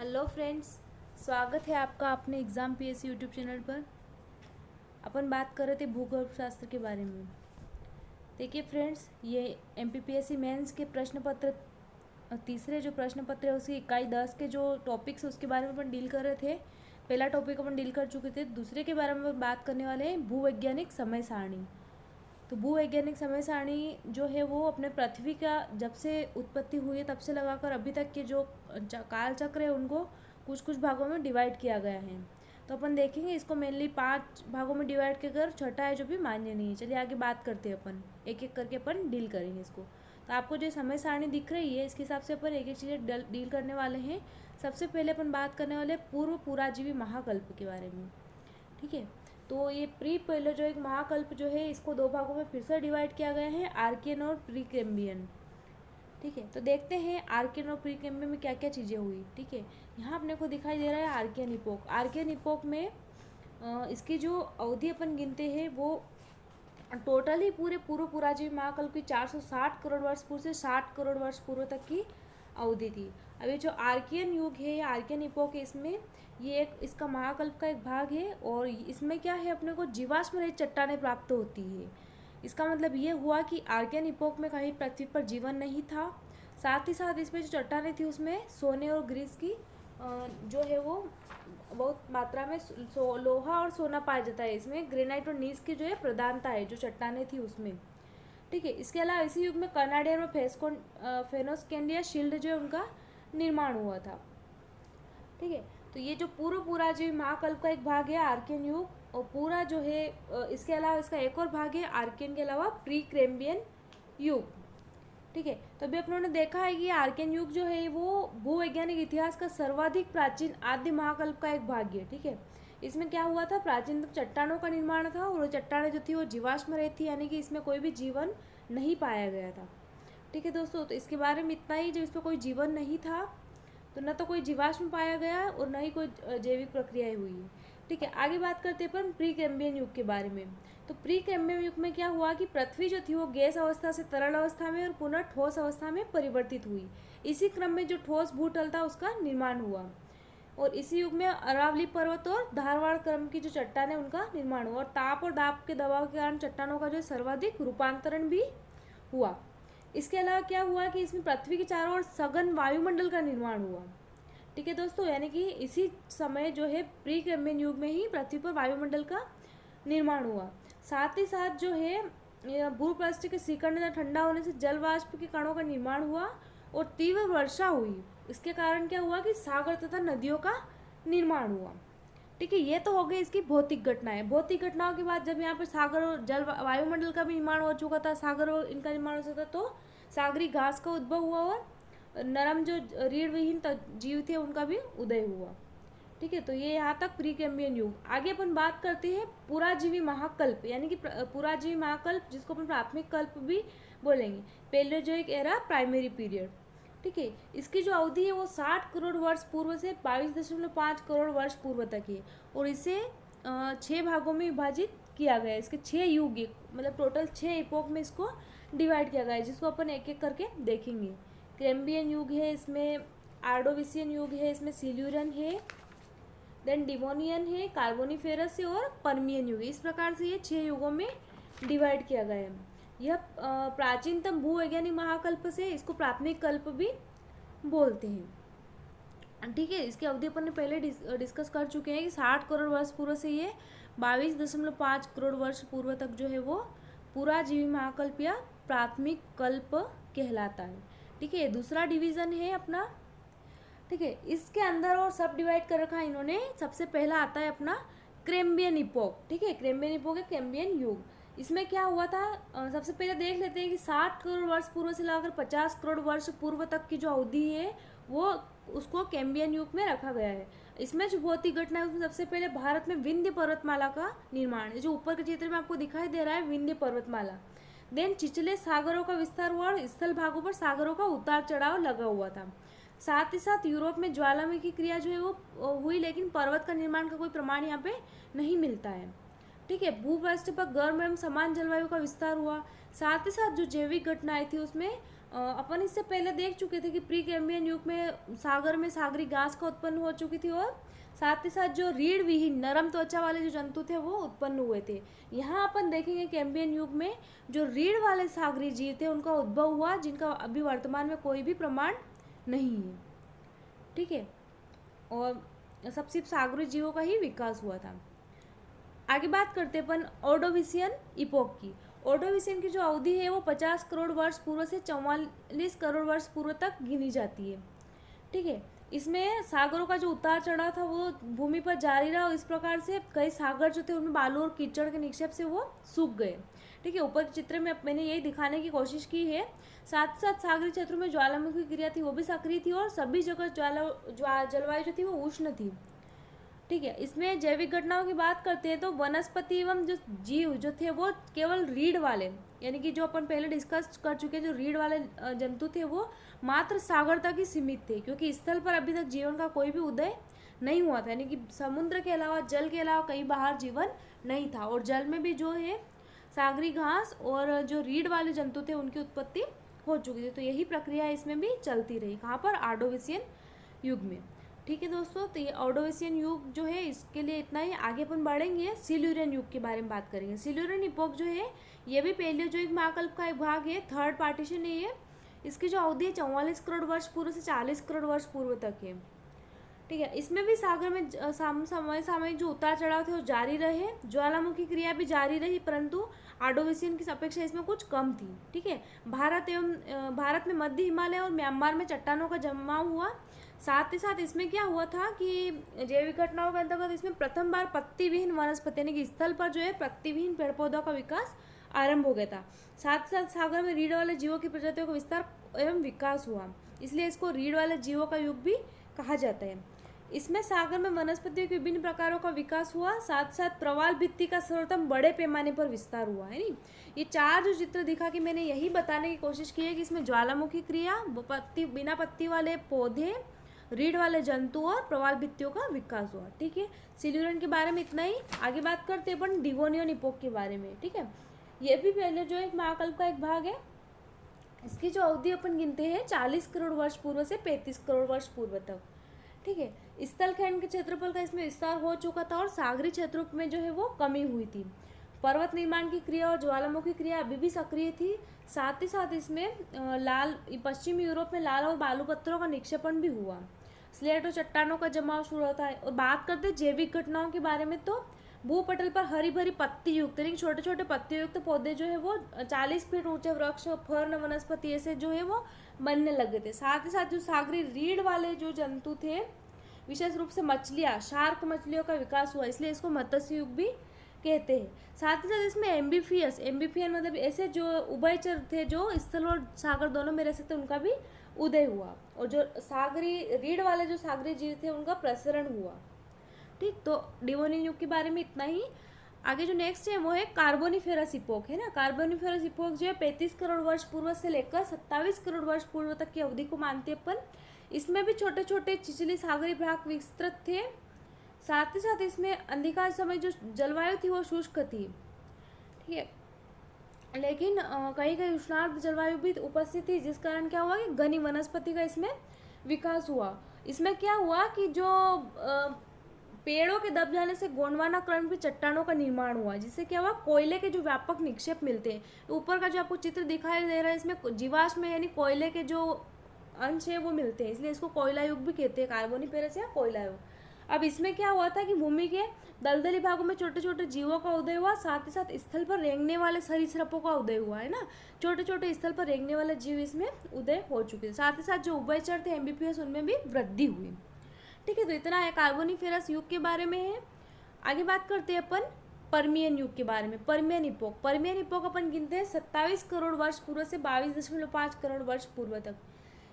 Hello friends, स्वागत है आपका अपने एग्ज़ाम पीएससी यूट्यूब चैनल पर। अपन बात कर रहे थे भूगोल शास्त्र के बारे में। देखिए फ्रेंड्स, ये एमपीपीएससी मेंस के प्रश्न पत्र तीसरे जो प्रश्न पत्र है उसकी इकाई 10 के जो टॉपिक्स है उसके बारे में अपन डील कर रहे थे। पहला टॉपिक अपन डील कर चुके थे। दूसरे के बारे में अपन बात करने वाले हैं भूवैज्ञानिक समय सारणी। तो भूवैज्ञानिक समय सारणी जो है वो अपने पृथ्वी का जब से उत्पत्ति हुई है तब से लगाकर अभी तक के जो काल चक्र है उनको कुछ कुछ भागों में डिवाइड किया गया है। तो अपन देखेंगे इसको मेनली 5 भागों में डिवाइड कर छठा है जो भी मान्य नहीं है। चलिए आगे बात करते हैं, अपन एक एक करके अपन डील करेंगे इसको। तो आपको जो समय सारणी दिख रही है इसके हिसाब से अपन एक एक चीज़ें डील करने वाले हैं। सबसे पहले अपन बात करने वाले पूर्व पुराजीवी महाकल्प के बारे में। ठीक है, तो ये प्री पहले जो एक महाकल्प जो है इसको दो भागों में फिर से डिवाइड किया गया है, आर्कियन और प्री कैम्बियन। ठीक है, तो देखते हैं आर्कियन और प्री कैम्बियन में क्या क्या चीज़ें हुई। ठीक है, यहाँ अपने को दिखाई दे रहा है आर्कियन इपोक। आर्कियन इपोक में इसकी जो अवधि अपन गिनते हैं वो टोटली पूरे पूर्व पुराजीवी महाकल्प की 460 करोड़ वर्ष पूर्व से 60 करोड़ वर्ष पूर्व तक की अवधि थी। अभी जो आर्कियन युग है या आर्कियन इपोक है इसमें ये एक इसका महाकल्प का एक भाग है और इसमें क्या है अपने को जीवाश्म रहित चट्टानें प्राप्त होती है। इसका मतलब ये हुआ कि आर्कियन इपोक में कहीं पृथ्वी पर जीवन नहीं था। साथ ही साथ इसमें जो चट्टानें थी उसमें सोने और ग्रीस की जो है वो बहुत मात्रा में लोहा और सोना पाया जाता है। इसमें ग्रेनाइट और नीस की जो है प्रधानता है जो चट्टानें थी उसमें। ठीक है, इसके अलावा इसी युग में कनाडियन और फेनोस्केंडिया शील्ड जो है उनका निर्माण हुआ था। ठीक है, तो ये जो पूर्व पुराजीवी महाकल्प का एक भाग है आर्कियन युग, और पूरा जो है इसके अलावा इसका एक और भाग है आर्कियन के अलावा प्री कैम्बियन युग। ठीक है, तो अभी अपनों ने देखा है कि आर्कियन युग जो है वो भूवैज्ञानिक इतिहास का सर्वाधिक प्राचीन आद्य महाकल्प का एक भाग है। ठीक है, इसमें क्या हुआ था, प्राचीन चट्टानों का निर्माण था और वो चट्टानें जो थी वो जीवाश्म रहित थी, यानी कि इसमें कोई भी जीवन नहीं पाया गया था। ठीक है दोस्तों, तो इसके बारे में इतना ही। जब इस पर कोई जीवन नहीं था तो न तो कोई जीवाश्म पाया गया और न ही कोई जैविक प्रक्रियाएं हुई है। ठीक है, आगे बात करते हैं अपन प्री कैम्बियन युग के बारे में। तो प्री कैम्बियन युग में क्या हुआ कि पृथ्वी जो थी वो गैस अवस्था से तरल अवस्था में और पुनः ठोस अवस्था में परिवर्तित हुई। इसी क्रम में जो ठोस भूतल था उसका निर्माण हुआ और इसी युग में अरावली पर्वत और धारवाड़ क्रम की जो चट्टान है उनका निर्माण हुआ और ताप और दाब के दबाव के कारण चट्टानों का जो सर्वाधिक रूपांतरण भी हुआ। इसके अलावा क्या हुआ कि इसमें पृथ्वी के चारों ओर सघन वायुमंडल का निर्माण हुआ। ठीक है दोस्तों, यानी कि इसी समय जो है प्री कैम्बियन युग में ही पृथ्वी पर वायुमंडल का निर्माण हुआ। साथ ही साथ जो है भूपृष्ठ के सिकुड़ने ठंडा होने से जल वाष्प के कणों का निर्माण हुआ और तीव्र वर्षा हुई। इसके कारण क्या हुआ कि सागर तथा नदियों का निर्माण हुआ। ठीक है, ये तो हो गई इसकी भौतिक घटनाएं। भौतिक घटनाओं के बाद जब यहाँ पर सागर और जल वायुमंडल का भी निर्माण हो चुका था, सागर और इनका निर्माण हो चुका था, तो सागरी घास का उद्भव हुआ और नरम जो रीढ़ विहीन जीव थे उनका भी उदय हुआ। ठीक है, तो ये यहाँ तक प्री कैम्बियन युग। आगे अपन बात करते हैं पुराजीवी महाकल्प, यानी कि पुराजीवी महाकल्प जिसको अपन प्राथमिक कल्प भी बोलेंगे, पैलेओजोइक एरा प्राइमरी पीरियड। ठीक है, इसकी जो अवधि है वो 60 करोड़ वर्ष पूर्व से 22.5 करोड़ वर्ष पूर्व तक है और इसे 6 भागों में विभाजित किया गया है। इसके 6 युग मतलब टोटल 6 इपोक में इसको डिवाइड किया गया है, जिसको अपन एक एक करके देखेंगे। कैम्बियन युग है, इसमें आर्डोविसियन युग है, इसमें सिल्यूरियन है, देन डिवोनियन है, कार्बोनिफेरस है और परमियन युग। इस प्रकार से ये 6 युगों में डिवाइड किया गया है। यह प्राचीनतम भूवैज्ञानिक महाकल्प से इसको प्राथमिक कल्प भी बोलते हैं। ठीक है, इसकी अवधि अपन ने पहले डिस्कस कर चुके हैं कि 60 करोड़ वर्ष पूर्व से ये 22.5 करोड़ वर्ष पूर्व तक जो है वो पुराजीवी महाकल्प या प्राथमिक कल्प कहलाता है। ठीक है, दूसरा डिवीजन है अपना। ठीक है, इसके अंदर और सब डिवाइड कर रखा है इन्होंने। सबसे पहला आता है अपना कैम्बियन इपोक। ठीक है, कैम्बियन इपोक है कैम्बियन युग। इसमें क्या हुआ था, सबसे पहले देख लेते हैं कि 60 करोड़ वर्ष पूर्व से लगाकर 50 करोड़ वर्ष पूर्व तक की जो अवधि है वो उसको कैम्बियन युग में रखा गया है। इसमें जो भौतिक घटना है उसमें सबसे पहले भारत में विंध्य पर्वतमाला का निर्माण है, जो ऊपर के चित्र में आपको दिखाई दे रहा है विंध्य पर्वतमाला। देन चिचले सागरों का विस्तार हुआ और स्थल भागों पर सागरों का उतार चढ़ाव लगा हुआ था। साथ ही साथ यूरोप में ज्वालामुखी की क्रिया जो है वो हुई, लेकिन पर्वत का निर्माण का कोई प्रमाण यहाँ पे नहीं मिलता है। ठीक है, भूपृष्ठ पर गर्म एवं समान जलवायु का विस्तार हुआ। साथ ही साथ जो जैविक घटनाएं थी उसमें अपन इससे पहले देख चुके थे कि प्री कैम्बियन युग में सागर में सागरी घास का उत्पन्न हो चुकी थी और साथ ही साथ जो रीढ़ विहीन नरम त्वचा वाले जो जंतु थे वो उत्पन्न हुए थे। यहाँ अपन देखेंगे कैम्बियन युग में जो रीढ़ वाले सागरी जीव थे उनका उद्भव हुआ, जिनका अभी वर्तमान में कोई भी प्रमाण नहीं है। ठीक है, और सब सिर्फ सागरी जीवों का ही विकास हुआ था। आगे बात करते हैं अपन ऑर्डोविशियन इपोक की। ऑर्डोविशियन की जो अवधि है वो 50 करोड़ वर्ष पूर्व से 44 करोड़ वर्ष पूर्व तक गिनी जाती है। ठीक है, इसमें सागरों का जो उतार चढ़ाव था वो भूमि पर जारी रहा और इस प्रकार से कई सागर जो थे उनमें बालू और कीचड़ के निक्षेप से वो सूख गए। ठीक है, ऊपर के चित्र में मैंने यही दिखाने की कोशिश की है। साथ साथ सागरी क्षेत्रों में ज्वालामुखी क्रिया थी वो भी सक्रिय थी और सभी जगह जलवायु जो थी वो उष्ण थी। ठीक है, इसमें जैविक घटनाओं की बात करते हैं तो वनस्पति एवं जो जीव जो थे वो केवल रीढ़ वाले, यानी कि जो अपन पहले डिस्कस कर चुके हैं, जो रीढ़ वाले जंतु थे वो मात्र सागर तक ही सीमित थे, क्योंकि स्थल पर अभी तक जीवन का कोई भी उदय नहीं हुआ था, यानी कि समुद्र के अलावा जल के अलावा कहीं बाहर जीवन नहीं था। और जल में भी जो है सागरी घास और जो रीढ़ वाले जंतु थे उनकी उत्पत्ति हो चुकी थी। तो यही प्रक्रिया इसमें भी चलती रही। कहाँ पर? ऑर्डोविशियन युग में। ठीक है दोस्तों, तो ये ऑर्डोविशियन युग जो है इसके लिए इतना ही। आगे अपन बढ़ेंगे सिल्यूरियन युग के बारे में बात करेंगे। सिल्यूरियन इपोक जो है ये भी पैलियोजोइक महाकल्प का एक भाग है, थर्ड पार्टीशन है ये। इसकी जो अवधि है 44 करोड़ वर्ष पूर्व से 40 करोड़ वर्ष पूर्व तक है। ठीक है, इसमें भी सागर में समय सामयिक जो उतार चढ़ाव थे वो जारी रहे, ज्वालामुखी क्रिया भी जारी रही, परंतु ऑर्डोविशियन की अपेक्षा इसमें कुछ कम थी। ठीक है, भारत में मध्य हिमालय और म्यांमार में चट्टानों का जमाव हुआ। साथ ही साथ इसमें क्या हुआ था कि जैविक घटनाओं के अंतर्गत इसमें प्रथम बार पत्ती विहीन वनस्पति यानी कि स्थल पर जो है पत्ती विहीन पेड़ पौधों का विकास आरंभ हो गया था। साथ साथ सागर में रीढ़ वाले जीवों की प्रजातियों का विस्तार एवं विकास हुआ, इसलिए इसको रीढ़ वाले जीवों का युग भी कहा जाता है। इसमें सागर में वनस्पतियों के विभिन्न प्रकारों का विकास हुआ, साथ साथ प्रवाल भित्ति का सर्वोत्तम बड़े पैमाने पर विस्तार हुआ है। नहीं, ये चार जो चित्र दिखा के मैंने यही बताने की कोशिश की है कि इसमें ज्वालामुखी क्रिया, पत्ती बिना पत्ती वाले पौधे, रीढ़ वाले जंतु और प्रवाल भित्तियों का विकास हुआ। ठीक है, सिल्यूरियन के बारे में इतना ही। आगे बात करते हैं अपन डिवोनियन इपोक के बारे में। ठीक है, ये भी पहले जो एक महाकल्प का एक भाग है। इसकी जो अवधि अपन गिनते हैं 40 करोड़ वर्ष पूर्व से 35 करोड़ वर्ष पूर्व तक। ठीक है, स्थलखंड के क्षेत्रफल का इसमें विस्तार हो चुका था और सागरी क्षेत्रों में जो है वो कमी हुई थी। पर्वत निर्माण की क्रिया और ज्वालामुखी क्रिया अभी भी सक्रिय थी। साथ ही साथ इसमें लाल पश्चिमी यूरोप में लाल और बालू पत्थरों का निक्षेपण भी हुआ, स्लेट और चट्टानों का जमाव शुरू होता है। और बात करते हैं जैविक घटनाओं के बारे में तो भूपटल पर हरी भरी पत्ती युक्त यानी छोटे छोटे पत्ती युक्त पौधे जो है वो 40 फीट ऊंचे वृक्ष, फर्न, वनस्पति ऐसे जो है वो बनने लगे थे। साथ ही साथ जो सागरी रीढ़ वाले जो जंतु थे, विशेष रूप से मछलियाँ, शार्क मछलियों का विकास हुआ, इसलिए इसको मत्स्य युग भी कहते हैं। साथ ही साथ इसमें एम्बीफियन मतलब ऐसे जो उभयचर थे जो स्थल और सागर दोनों में रह सकते, उनका भी उदय हुआ और जो सागरी रीढ़ वाले जो सागरी जीव थे उनका प्रसरण हुआ। ठीक, तो डिवोनियन युग के बारे में इतना ही। आगे जो नेक्स्ट है वो है कार्बोनिफेरस इपोक है ना। कार्बोनिफेरस इपोक जो है 35 करोड़ वर्ष पूर्व से लेकर 27 करोड़ वर्ष पूर्व तक की अवधि को मानते हैं अपन। इसमें भी छोटे छोटे छिछली सागरी भाग विस्तृत थे। साथ ही साथ इसमें अधिकांश समय जो जलवायु थी वो शुष्क थी। ठीक है, लेकिन कहीं कहीं उष्णार्ध जलवायु भी उपस्थित थी, जिस कारण क्या हुआ कि घनी वनस्पति का इसमें विकास हुआ। इसमें क्या हुआ कि जो पेड़ों के दब जाने से गोंडवाना क्रम की चट्टानों का निर्माण हुआ, जिससे क्या हुआ कोयले के जो व्यापक निक्षेप मिलते हैं। ऊपर का जो आपको चित्र दिखाई दे रहा है इसमें जीवाश्म यानी कोयले के जो अंश है वो मिलते हैं, इसलिए इसको कोयला युग भी कहते हैं, कार्बोनिफेरस या कोयला युग। अब इसमें क्या हुआ था कि भूमि के दलदली भागों में छोटे छोटे जीवों का उदय हुआ, साथ ही साथ स्थल पर रेंगने वाले सरीसृपों का उदय हुआ है ना। छोटे छोटे स्थल पर रेंगने वाले जीव इसमें उदय हो चुके थे। साथ ही साथ जो उभयचर थे एम्बीफियस, उनमें भी वृद्धि हुई। ठीक है, तो इतना है कार्बोनिफेरस युग के बारे में है। आगे बात करते हैं अपन पर्मियन युग के बारे में। पर्मियन इपोक अपन गिनते हैं 27 करोड़ वर्ष पूर्व से 22.5 करोड़ वर्ष पूर्व तक।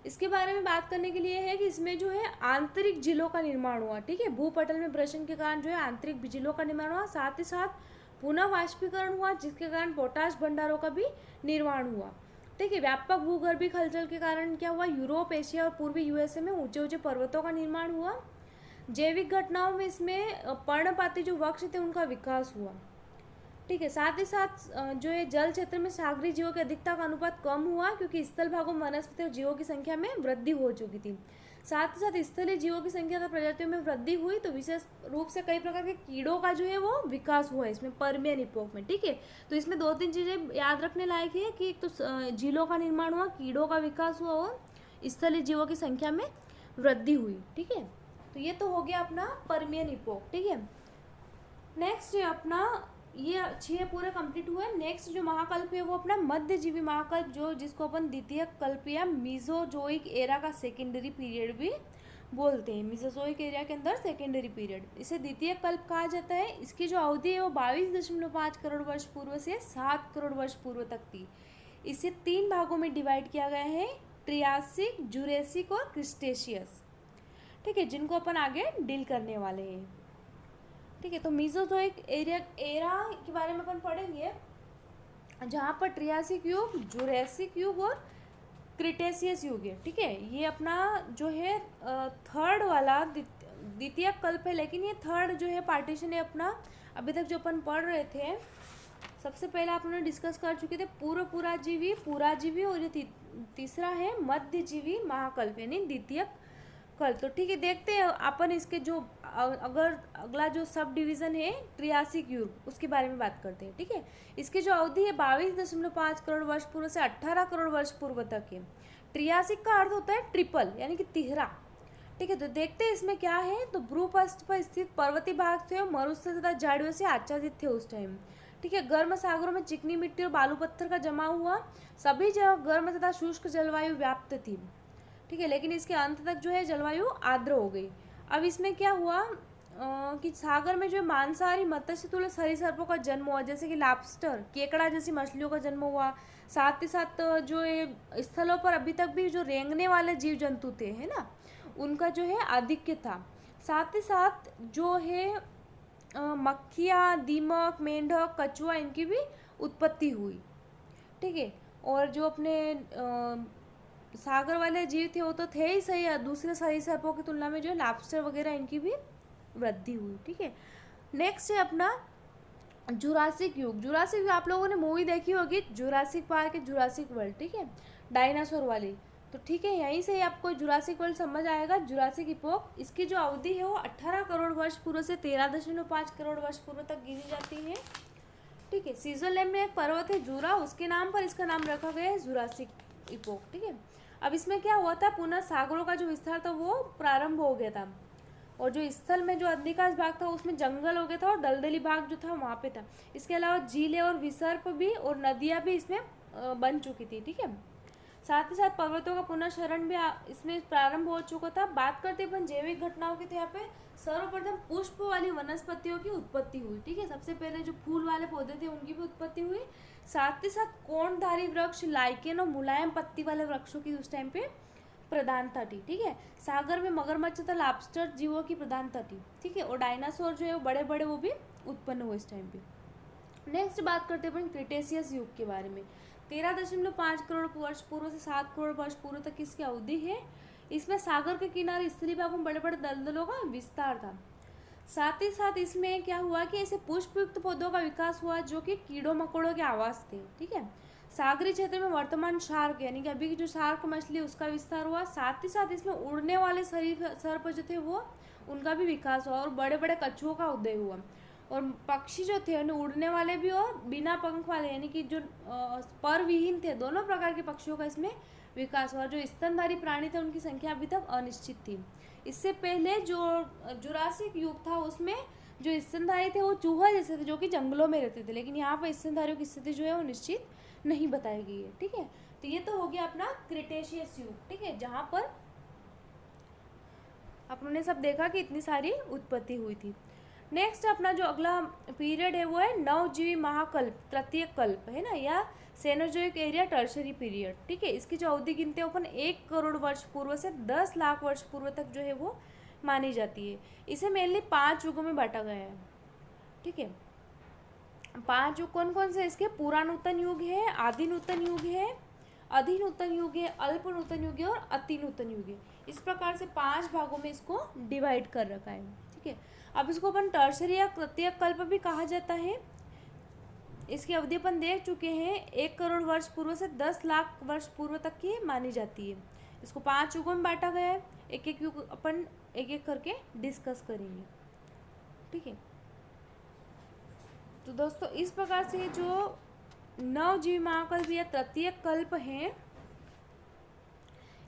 इसके बारे में बात करने के लिए है कि इसमें जो है आंतरिक झीलों का निर्माण हुआ। ठीक है, भूपटल में ब्रशन के कारण जो है आंतरिक झीलों का निर्माण हुआ, साथ ही साथ पुनः वाष्पीकरण हुआ, जिसके कारण पोटाश भंडारों का भी निर्माण हुआ। ठीक है, व्यापक भूगर्भीय हलचल के कारण क्या हुआ, यूरोप, एशिया और पूर्वी यूएसए में ऊंचे ऊंचे पर्वतों का निर्माण हुआ। जैविक घटनाओं में इसमें पर्णपाती जो वृक्ष थे उनका विकास हुआ। ठीक है। साथ ही साथ जो है जल क्षेत्र में सागरी जीवों की अधिकता का अनुपात कम हुआ, क्योंकि स्थल भागों में वनस्पति और जीवों की संख्या में वृद्धि हो चुकी थी। साथ ही साथ स्थलीय जीवों की संख्या तथा प्रजातियों में वृद्धि हुई, तो विशेष रूप से कई प्रकार के कीड़ों का जो है वो विकास हुआ है इसमें पर्मियन इपोक में। ठीक है, तो इसमें 2-3 चीज़ें याद रखने लायक है कि एक तो झीलों का निर्माण हुआ, कीड़ों का विकास हुआ और स्थलीय जीवों की संख्या में वृद्धि हुई। ठीक है, तो ये तो हो गया अपना पर्मियन इपोक। ठीक है, नेक्स्ट है अपना, ये 6 पूरे कंप्लीट हुए। नेक्स्ट जो महाकल्प है वो अपना मध्यजीवी महाकल्प, जो जिसको अपन द्वितीय कल्प या मीजोजोइक एरा का सेकेंडरी पीरियड भी बोलते हैं। मीजोजोइक एरिया के अंदर सेकेंडरी पीरियड, इसे द्वितीय कल्प कहा जाता है। इसकी जो अवधि है वो 22.5 करोड़ वर्ष पूर्व से 7 करोड़ वर्ष पूर्व तक थी। इसे 3 भागों में डिवाइड किया गया है, ट्रियासिक, जुरेसिक और क्रिस्टेशियस। ठीक है, जिनको अपन आगे डील करने वाले हैं। ठीक है, तो मीजोजोइक एरा के बारे में अपन पढ़ेंगे, जहाँ पर ट्रियासिक युग, जुरेसिक युग और क्रिटेशियस युग है। ठीक है, ये अपना जो है थर्ड वाला द्वितीय कल्प है, लेकिन ये थर्ड जो है पार्टीशन है अपना। अभी तक जो अपन पढ़ रहे थे, सबसे पहले आप लोगों ने डिस्कस कर चुके थे पूर्व पुराजीवी, पुराजीवी, और ये तीसरा है मध्यजीवी महाकल्प यानी द्वितीय कल। तो ठीक है, देखते हैं अपन इसके जो अगर अगला जो सब डिवीज़न है ट्रियासिक युग, उसके बारे में बात करते हैं। ठीक है, इसकी जो अवधि है 22.5 करोड़ वर्ष पूर्व से 18 करोड़ वर्ष पूर्व तक है। ट्रियासिक का अर्थ होता है ट्रिपल यानी कि तिहरा। ठीक है, तो देखते हैं इसमें क्या है। तो भूपृष्ठ पर स्थित पर्वतीय भाग थे और मरुस्थल तथा झाड़ियों से आच्छादित थे उस टाइम। ठीक है, गर्म सागरों में चिकनी मिट्टी और बालू पत्थर का जमा हुआ, सभी जगह गर्म तथा शुष्क जलवायु व्याप्त थी। ठीक है, लेकिन इसके अंत तक जो है जलवायु आर्द्र हो गई। अब इसमें क्या हुआ कि सागर में जो मांसाहारी मत्स्य तुल्य सरीसृपों का जन्म हुआ, जैसे कि लॉबस्टर, केकड़ा जैसी मछलियों का जन्म हुआ। साथ ही साथ जो ये स्थलों पर अभी तक भी जो रेंगने वाले जीव जंतु थे, है ना, उनका जो है आधिक्य था। साथ ही साथ जो है मक्खियाँ, दीमक, मेंढक, कछुआ, इनकी भी उत्पत्ति हुई। ठीक है, और जो अपने सागर वाले जीव थे वो तो थे ही सही, दूसरे सरीसृपों की तुलना में जो लॉबस्टर वगैरह इनकी भी वृद्धि हुई। ठीक है, नेक्स्ट है अपना जुरासिक युग। जुरासिक युग आप लोगों ने मूवी देखी होगी, जुरासिक पार्क है, जुरासिक वर्ल्ड। ठीक है, डायनासोर वाली। तो ठीक है, यहीं से ही आपको जुरासिक वर्ल्ड समझ आएगा। जुरासिक इपोक, इसकी जो अवधि है वो 18 करोड़ वर्ष पूर्व से 13.5 करोड़ वर्ष पूर्व तक गिनी जाती है। ठीक है, स्विट्जरलैंड में एक पर्वत है जूरा, उसके नाम पर इसका नाम रखा गया है जुरासिक इपोक। ठीक है, अब इसमें क्या हुआ था, पुनः सागरों का जो विस्तार था वो प्रारंभ हो गया था, और जो स्थल में जो अधिकांश भाग था उसमें जंगल हो गया था और दलदली भाग जो था वहाँ पे था। इसके अलावा झीलें और विसर्प भी और नदियाँ भी इसमें बन चुकी थी। ठीक है, साथ ही साथ पर्वतों का पुनःक्षरण भी इसमें प्रारंभ हो चुका था। बात करते अपन जैविक घटनाओं की, तो यहाँ पे सर्वप्रथम पुष्प वाली वनस्पतियों की उत्पत्ति हुई। ठीक है, सबसे पहले जो फूल वाले पौधे थे उनकी भी उत्पत्ति हुई। साथ ही साथ कोणधारी वृक्ष, लाइकेन और मुलायम पत्ती वाले वृक्षों की उस टाइम पे प्रधानता थी। ठीक है, सागर में मगरमच्छ तथा लॉबस्टर जीवों की प्रधानता थी। ठीक है, और डायनासोर जो है वो बड़े बड़े वो भी उत्पन्न हुए इस टाइम पे। नेक्स्ट बात करते हैं अपन क्रिटेशियस युग के बारे में। 13.5 करोड़ वर्ष पूर्व से 7 करोड़ वर्ष पूर्व तक इसकी अवधि है। इसमें सागर के किनारे स्थलीय भागों में बड़े बड़े दलदलों का विस्तार था। साथ ही साथ इसमें क्या हुआ कि ऐसे पुष्पयुक्त पौधों का विकास हुआ जो कि कीड़ों मकोड़ों के आवास थे। ठीक है, सागरी क्षेत्र में वर्तमान शार्क यानी कि अभी की जो शार्क मछली उसका विस्तार हुआ। साथ ही साथ इसमें उड़ने वाले सर्प जो थे वो उनका भी विकास हुआ, और बड़े बड़े कछुओं का उदय हुआ। और पक्षी जो थे उन्हें उड़ने वाले भी और बिना पंख वाले यानी कि जो पर विहीन थे, दोनों प्रकार के पक्षियों का इसमें विकास हुआ। जो स्तनधारी प्राणी थे उनकी संख्या अभी तक अनिश्चित थी। इससे पहले जो जुरासिक युग था उसमें जो स्तनधारी थे वो चूहा जैसे थे जो कि जंगलों में रहते थे, लेकिन यहाँ पर स्तनधारियों की स्थिति जो है वो निश्चित नहीं बताई गई है। ठीक है, तो ये तो हो गया अपना क्रिटेशियस युग। ठीक है, जहाँ पर आपने सब देखा कि इतनी सारी उत्पत्ति हुई थी। नेक्स्ट अपना जो अगला पीरियड है वो है नवजीवी महाकल्प, तृतीय कल्प, है ना, या सेनोजोइक एरिया टर्शरी पीरियड। ठीक है, इसकी जो अवधि गिनते हैं अपन 1 करोड़ वर्ष पूर्व से 10 लाख वर्ष पूर्व तक जो है वो मानी जाती है। इसे मेनली 5 युगों में बांटा गया है। ठीक है, 5 युग कौन कौन से इसके, पुरानूतन युग है, आदि नूतन युग है, अधिनूतन युग है, अल्प नूतन युग है और अति नूतन युग है। इस प्रकार से 5 भागों में इसको डिवाइड कर रखा है। ठीक है, अब इसको अपन टर्शरी या तृतीय कल्प भी कहा जाता है। इसकी अवधि अपन देख चुके हैं, 1 करोड़ वर्ष पूर्व से 10 लाख वर्ष पूर्व तक की मानी जाती है। इसको 5 युगों में बांटा गया है। एक एक युग अपन एक एक करके डिस्कस करेंगे, ठीक है। तो दोस्तों इस प्रकार से जो नवजीव महाकल्प या तृतीय कल्प है,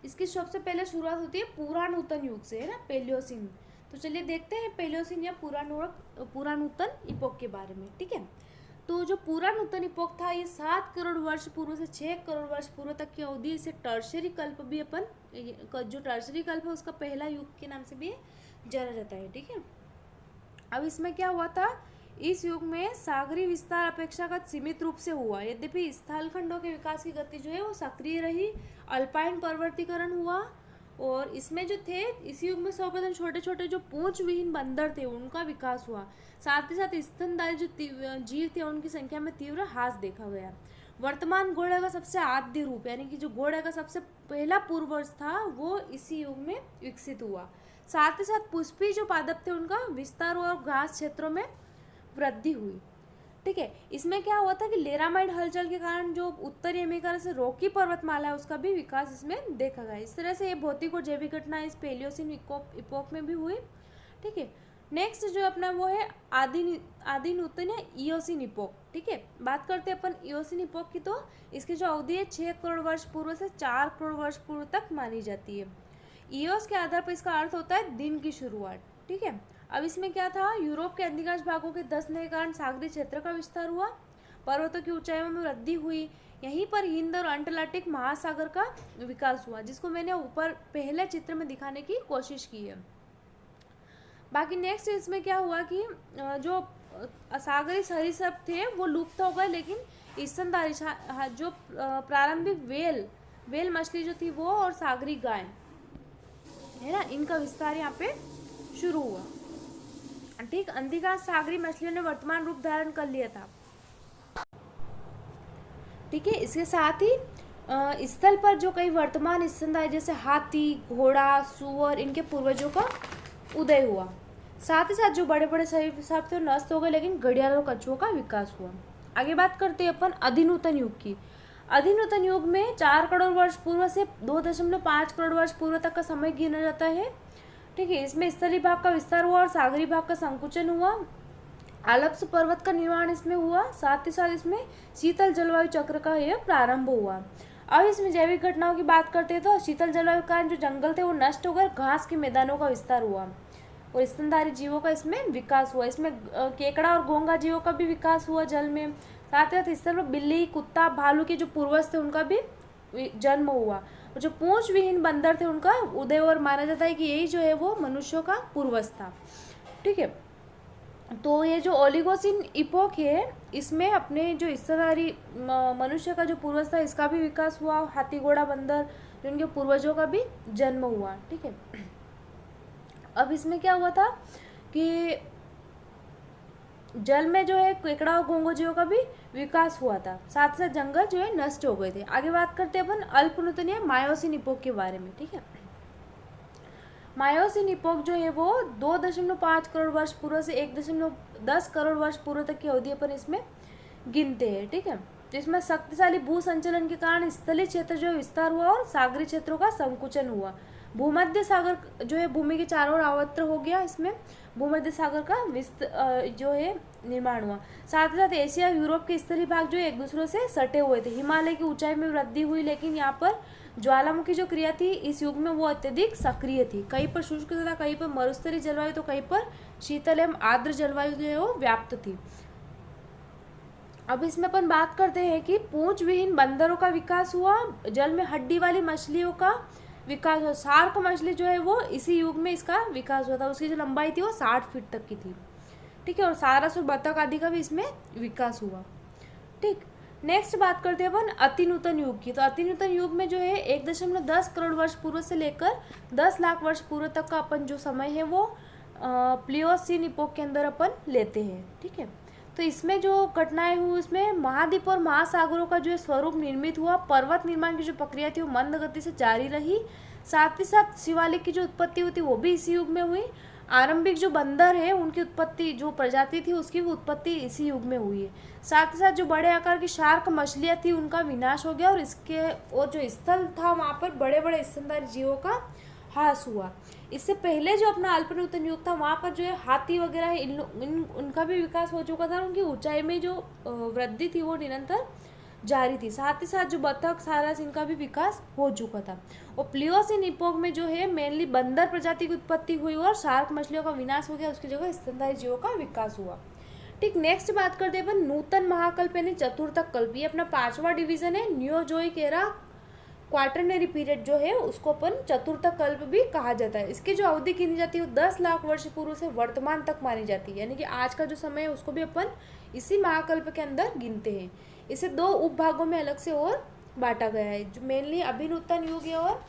इसकी सबसे पहले शुरुआत होती है पुरानूतन युग से, है ना, पेलियोसिन। तो चलिए देखते हैं पेलियोसिन या पुरानूतन इपोक के बारे में, ठीक है। तो जो पुरानूतन इपोक था, ये 7 करोड़ वर्ष पूर्व से 6 करोड़ वर्ष पूर्व तक की अवधि, इसे टर्शरी कल्प भी अपन, जो टर्शरी कल्प है उसका पहला युग के नाम से भी जाना जाता है, ठीक है। अब इसमें क्या हुआ था, इस युग में सागरी विस्तार अपेक्षाकृत सीमित रूप से हुआ। यद्यपि स्थलखंडों के विकास की गति जो है वो सक्रिय रही, अल्पाइन पर्वतीकरण हुआ, और इसमें जो थे, इस युग में सर्वप्रथम छोटे छोटे जो पूंछ विहीन बंदर थे उनका विकास हुआ। साथ ही साथ स्तनधारी जो जीव थे उनकी संख्या में तीव्र ह्रास देखा गया। वर्तमान घोड़े का सबसे आद्य रूप, यानी कि जो घोड़े का सबसे पहला पूर्वज था, वो इसी युग में विकसित हुआ। साथ ही साथ पुष्पी जो पादप थे उनका विस्तार हुआ और घास क्षेत्रों में वृद्धि हुई, ठीक है। इसमें क्या हुआ था कि लेरामाइड हलचल के कारण जो उत्तरी अमेरिका से रॉकी पर्वतमाला है उसका भी विकास इसमें देखा गया। इस तरह से ये भौतिक और जैविक घटना इस पेलियोसिन इपोक में भी हुई, ठीक है। नेक्स्ट जो अपना वो है आदिनूतन या इयोसिन इपोक, ठीक है। बात करते हैं अपन इयोसिन इपोक की, तो इसकी जो अवधि है 6 करोड़ वर्ष पूर्व से 4 करोड़ वर्ष पूर्व तक मानी जाती है। इयोस के आधार पर इसका अर्थ होता है दिन की शुरुआत, ठीक है। अब इसमें क्या था, यूरोप के अधिकांश भागों के धंसने के कारण सागरी क्षेत्र का विस्तार हुआ, पर्वतों की ऊंचाइयों में वृद्धि हुई, यहीं पर हिंद और अंटार्कटिक महासागर का विकास हुआ, जिसको मैंने ऊपर पहले चित्र में दिखाने की कोशिश की है। बाकी नेक्स्ट इसमें क्या हुआ कि जो सागरी सरीसृप थे वो लुप्त हो गए, लेकिन स्तनधारी जो प्रारंभिक वेल मछली जो थी वो, और सागरी गाय, है ना, इनका विस्तार यहाँ पे शुरू हुआ, ठीक। अधिकांश सागरी मछलियों ने वर्तमान रूप धारण कर लिया था, ठीक है। इसके साथ ही स्थल पर जो कई वर्तमान स्तनधारी जैसे हाथी, घोड़ा, सूअर, इनके पूर्वजों का उदय हुआ। साथ ही साथ जो बड़े बड़े सरीसृप थे नष्ट हो गए, लेकिन घड़ियाल और कछुओं का विकास हुआ। आगे बात करते हैं अपन अधिनूतन युग की। अधिनूतन युग में 4 करोड़ वर्ष पूर्व से 2.5 करोड़ वर्ष पूर्व तक का समय गिना जाता है, ठीक है। इसमें स्थलीय भाग का विस्तार हुआ और सागरी भाग का संकुचन हुआ। आल्प्स पर्वत का निर्माण इसमें हुआ। साथ ही साथ इसमें शीतल जलवायु चक्र का यह प्रारंभ हुआ। अब इसमें जैविक घटनाओं की बात करते हैं तो शीतल जलवायु के कारण जो जंगल थे वो नष्ट हो गए, घास के मैदानों का विस्तार हुआ और स्तनधारी जीवों का इसमें विकास हुआ। इसमें केकड़ा और घोंगा जीवों का भी विकास हुआ जल में। साथ ही साथ इस तरह बिल्ली, कुत्ता, भालू के जो पूर्वज थे उनका भी जन्म हुआ, और जो पूंछ विहीन बंदर थे उनका उदय, और माना जाता है कि यही जो है वो मनुष्यों का पूर्वज था, ठीक है। तो ये जो ओलिगोसिन इपोक है, इसमें अपने जो स्तनधारी मनुष्य का जो पूर्वज था इसका भी विकास हुआ, हाथी, घोड़ा, बंदर, जो उनके पूर्वजों का भी जन्म हुआ, ठीक है। अब इसमें क्या हुआ था कि जल में जो है केकड़ा और घोंगा जीवों का भी विकास हुआ था। साथ साथ जंगल जो है नष्ट हो गए थे। आगे बात करते हैं अपन अल्पनूतन या मायोसिन इपोक के बारे में, ठीक है। मायोसिन इपोक जो है वो 2.5 करोड़ वर्ष पूर्व से 1.10 करोड़ वर्ष पूर्व तक की अवधि अपन इसमें गिनते हैं, ठीक है। जिसमें शक्तिशाली भू संचलन के कारण स्थलीय क्षेत्र जो विस्तार हुआ और सागरी क्षेत्रों का संकुचन हुआ। भूमध्य सागर जो है भूमि के चारों ओर आवृत हो गया, इसमें भूमध्य सागर का जो है निर्माण हुआ। साथ ही साथ एशिया, यूरोप के स्थलीय भाग जो एक दूसरे से सटे हुए थे। हिमालय की ऊंचाई में वृद्धि हुई, लेकिन यहाँ पर ज्वालामुखी जो क्रिया थी इस युग में वो अत्यधिक सक्रिय थी। कहीं पर शुष्क तथा कहीं पर मरुस्थलीय जलवायु, तो कहीं पर शीतल एवं आर्द्र जलवायु जो है वो व्याप्त थी। अब इसमें अपन बात करते हैं कि पूंछ विहीन बंदरों का विकास हुआ, जल में हड्डी वाली मछलियों का विकास हुआ। शार्क मछली जो है वो इसी युग में इसका विकास हुआ था। उसकी जो लंबाई थी वो 60 फीट तक की थी, ठीक है। और सारस और बतख आदि का भी इसमें विकास हुआ, ठीक। नेक्स्ट बात करते हैं अपन अतिनूतन युग की। तो अतिनूतन युग में जो है 1.10 करोड़ वर्ष पूर्व से लेकर 10 लाख वर्ष पूर्व तक का अपन जो समय है वो प्लियोसिन इपोक के अंदर अपन लेते हैं, ठीक है। तो इसमें जो घटनाएं हुई उसमें महाद्वीप और महासागरों का जो स्वरूप निर्मित हुआ। पर्वत निर्माण की जो प्रक्रिया थी वो मंद गति से जारी रही। साथ ही साथ शिवालिक की जो उत्पत्ति हुई थी वो भी इसी युग में हुई। आरंभिक जो बंदर है उनकी उत्पत्ति, जो प्रजाति थी उसकी भी उत्पत्ति इसी युग में हुई है। साथ ही साथ जो बड़े आकार की शार्क मछलियाँ थी उनका विनाश हो गया, और जो स्थल था वहाँ पर बड़े बड़े स्तनधारी जीवों का ह्रास हुआ। इससे पहले जो अपना अल्पनूतन युग था वहाँ पर जो है हाथी वगैरह उनका भी विकास हो चुका था, उनकी ऊंचाई में जो वृद्धि थी वो निरंतर जारी थी। साथ ही साथ जो बतख, सारस, इनका भी विकास हो चुका था। और प्लियोसिन इपोक में जो है मेनली बंदर प्रजाति की उत्पत्ति हुई और शार्क मछलियों का विनाश हो गया, उसकी जगह स्तनधारी जीवों का विकास हुआ। ठीक, नेक्स्ट बात करते हैं अपन नूतन महाकल्प यानी चतुर्थक कल्प। ये अपना 5वां डिवीजन है। न्योजोइक एरा क्वार्टरनरी पीरियड जो है उसको अपन चतुर्थक कल्प भी कहा जाता है। इसकी जो अवधि गिनी जाती है वो 10 लाख वर्ष पूर्व से वर्तमान तक मानी जाती है, यानी कि आज का जो समय है उसको भी अपन इसी महाकल्प के अंदर गिनते हैं। इसे 2 उपभागों में अलग से और बांटा गया है, जो मेनली अभिनूतन युग है और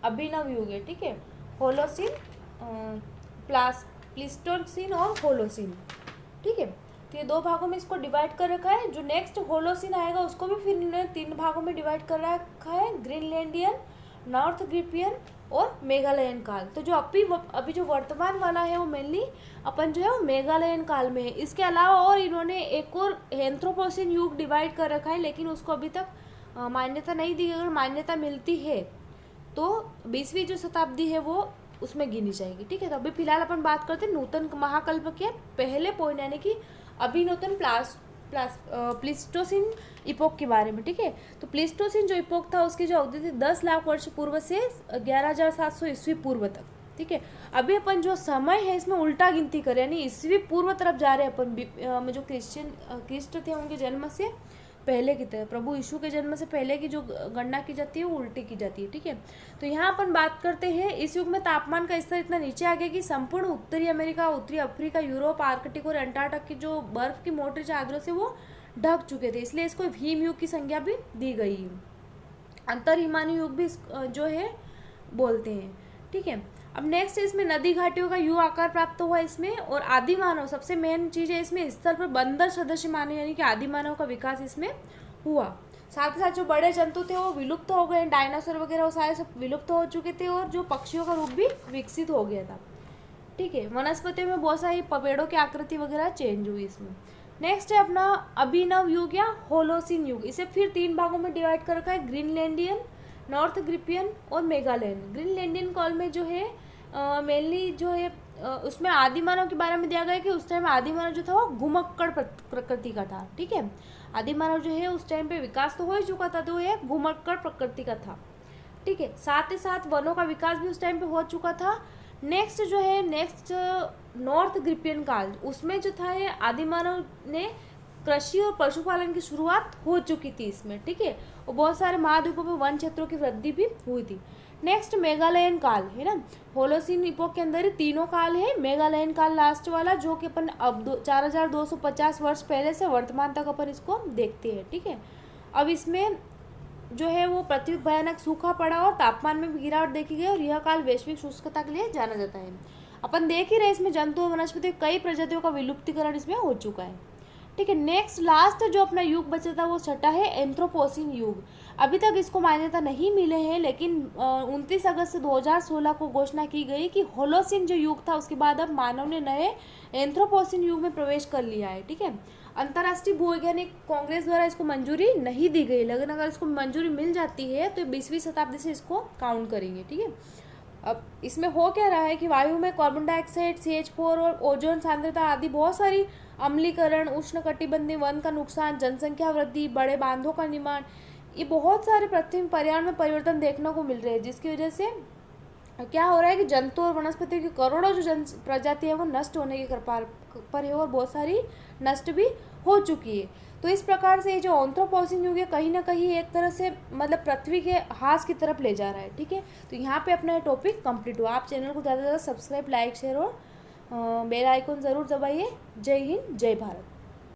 अभिनव युग है। ठीक है, होलोसिन, प्लीस्टोसिन और होलोसिन। ठीक है, तो ये 2 भागों में इसको डिवाइड कर रखा है। जो नेक्स्ट होलोसिन आएगा उसको भी फिर इन्होंने 3 भागों में डिवाइड कर रखा है, ग्रीनलैंडियन, नॉर्थ ग्रिपियन और मेगालयन काल। तो जो अभी जो वर्तमान वाला है वो मेनली अपन जो है वो मेगालयन काल में है। इसके अलावा और इन्होंने एक और एंथ्रोपोसिन युग डिवाइड कर रखा है, लेकिन उसको अभी तक मान्यता नहीं दी। अगर मान्यता मिलती है तो 20वीं जो शताब्दी है वो उसमें गिनी जाएगी। ठीक है, तो अभी फिलहाल अपन बात करते हैं नूतन महाकल्प के पहले पॉइंट यानी कि अभिनूतन प्लीस्टोसिन इपोक के बारे में। ठीक है, तो प्लीस्टोसिन जो इपोक था उसकी जो अवधि थी 10 लाख वर्ष पूर्व से 11,700 ईस्वी पूर्व तक। ठीक है, अभी अपन जो समय है इसमें उल्टा गिनती करें, यानी ईस्वी पूर्व तरफ जा रहे हैं अपन। में जो क्रिस्ट थे उनके जन्म से पहले की तरह, प्रभु यीशु के जन्म से पहले की जो गणना की जाती है वो उल्टी की जाती है। ठीक है, तो यहाँ अपन बात करते हैं इस युग में तापमान का स्तर इतना नीचे आ गया कि संपूर्ण उत्तरी अमेरिका, उत्तरी अफ्रीका, यूरोप, आर्कटिक और अंटार्कटिका की जो बर्फ की मोटी चादरों से वो ढक चुके थे, इसलिए इसको हिम युग की संज्ञा भी दी गई है। अंतर हिमानी युग भी जो है बोलते हैं। ठीक है, अब नेक्स्ट इसमें नदी घाटियों का युग आकार प्राप्त हुआ इसमें, और आदि मानव सबसे मेन चीज़ है इसमें, स्थल पर बंदर सदस्य मानव यानी कि आदि मानव का विकास इसमें हुआ। साथ ही साथ जो बड़े जंतु थे वो विलुप्त हो गए, डायनासोर वगैरह वो सारे सब विलुप्त हो चुके थे, और जो पक्षियों का रूप भी विकसित हो गया था। ठीक है, वनस्पतियों में बहुत सारी पेड़ों की आकृति वगैरह चेंज हुई इसमें। नेक्स्ट है अपना अभिनव युग या होलोसिन युग। इसे फिर 3 भागों में डिवाइड कर रखा है, ग्रीनलैंडियन, नॉर्थ ग्रिपियन और मेगालयन। ग्रीनलैंडियन काल में जो है मेनली जो है उसमें आदि मानव के बारे में दिया गया है कि उस टाइम आदि मानव जो था वो घुमक्कड़ प्रकृति का था। ठीक है, आदि मानव जो है उस टाइम पे विकास तो हो ही चुका था, तो ये घुमक्कड़ प्रकृति का था। ठीक है, साथ ही साथ वनों का विकास भी उस टाइम पे हो चुका था। नेक्स्ट जो है नॉर्थ ग्रिपियन काल, उसमें जो था ये आदि मानव ने कृषि और पशुपालन की शुरुआत हो चुकी थी इसमें। ठीक है, और बहुत सारे महाद्वीपों में वन क्षेत्रों की वृद्धि भी हुई थी। नेक्स्ट मेगालयन काल है ना, होलोसिन इपोक के अंदर ही तीनों काल है। मेगालयन काल लास्ट वाला जो कि अपन अब 4250 वर्ष पहले से वर्तमान तक अपन इसको देखते हैं। ठीक है, अब इसमें जो है वो पृथ्वी भयानक सूखा पड़ा और तापमान में भी गिरावट देखी गई, और यह काल वैश्विक शुष्कता के लिए जाना जाता है। अपन देख ही रहे इसमें जंतु और वनस्पति कई प्रजातियों का विलुप्तीकरण इसमें हो चुका है। ठीक है, नेक्स्ट लास्ट जो अपना युग बचा था वो छठा है एंथ्रोपोसिन युग। अभी तक इसको मान्यता नहीं मिले हैं, लेकिन 29 अगस्त 2016 को घोषणा की गई कि होलोसिन जो युग था उसके बाद अब मानव ने नए एंथ्रोपोसिन युग में प्रवेश कर लिया है। ठीक है, अंतर्राष्ट्रीय भूवैज्ञानिक कांग्रेस द्वारा इसको मंजूरी नहीं दी गई, लेकिन अगर इसको मंजूरी मिल जाती है तो 20वीं शताब्दी से इसको काउंट करेंगे। ठीक है, अब इसमें हो क्या रहा है कि वायु में कार्बन डाइऑक्साइड, CH4 और ओजोन सांद्रता आदि बहुत सारी अम्लीकरण, उष्णकटिबंधीय वन का नुकसान, जनसंख्या वृद्धि, बड़े बांधों का निर्माण, ये बहुत सारे पृथ्वी पर्यावरण में परिवर्तन देखने को मिल रहे हैं, जिसकी वजह से क्या हो रहा है कि जंतु और वनस्पति की करोड़ों जो प्रजाति है वो नष्ट होने के कगार पर है, और बहुत सारी नष्ट भी हो चुकी है। तो इस प्रकार से ये जो एंथ्रोपोसिन युग है कहीं ना कहीं एक तरह से मतलब पृथ्वी के ह्रास की तरफ ले जा रहा है। ठीक है, तो यहाँ पे अपना टॉपिक कंप्लीट हुआ। आप चैनल को ज़्यादा से ज़्यादा सब्सक्राइब, लाइक, शेयर और बेल आइकन ज़रूर दबाइए। जय हिंद, जय भारत।